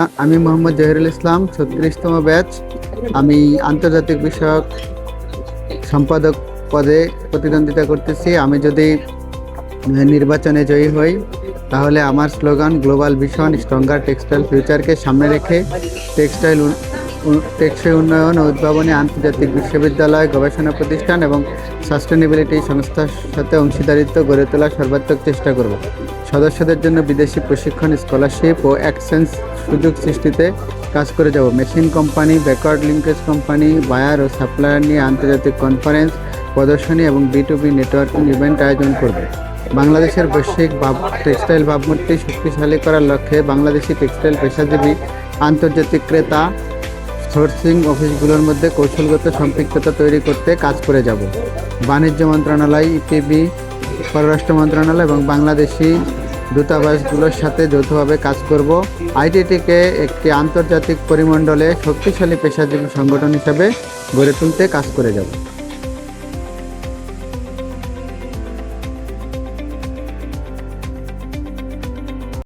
আমি মোহাম্মদ জহিরুল ইসলাম, 36তম ব্যাচ। আমি আন্তর্জাতিক বিষয়ক সম্পাদক পদে প্রতিদ্বন্দ্বিতা করতেছি। আমি যদি নির্বাচনে জয়ী হই, তাহলে আমার slogan global vision stronger textile ফিউচারকে সামনে রেখে টেকসই উন্নয়ন ও উদ্ভাবনী আন্তর্জাতিক বিশ্ববিদ্যালয়, গবেষণা প্রতিষ্ঠান এবং সাস্টেনেবিলিটি সংস্থার সাথে অংশীদারিত্ব গড়ে তোলার সর্বাত্মক চেষ্টা করব। সদস্যদের জন্য বিদেশি প্রশিক্ষণ, স্কলারশিপ ও এক্সচেঞ্জ সুযোগ সৃষ্টিতে কাজ করে যাব। Machine company, backward linkage company, buyer ও সাপ্লায়ার নিয়ে আন্তর্জাতিক কনফারেন্স, প্রদর্শনী এবং B2B নেটওয়ার্কিং ইভেন্ট আয়োজন করবে। বাংলাদেশের বৈশ্বিক টেক্সটাইল ভাবমূর্তি শক্তিশালী করার লক্ষ্যে বাংলাদেশি টেক্সটাইল পেশাজীবী আন্তর্জাতিক ক্রেতা সোর্সিং অফিসগুলোর মধ্যে কৌশলগত সম্পৃক্ততা তৈরি করতে কাজ করে যাব। বাণিজ্য মন্ত্রণালয়, ইপিবি, পররাষ্ট্র মন্ত্রণালয় এবং বাংলাদেশি দূতাবাসগুলোর সাথে যৌথভাবে কাজ করব। আইটিটিকে একটি আন্তর্জাতিক পরিমণ্ডলে শক্তিশালী পেশাজীবী সংগঠন হিসেবে গড়ে তুলতে কাজ করে যাব।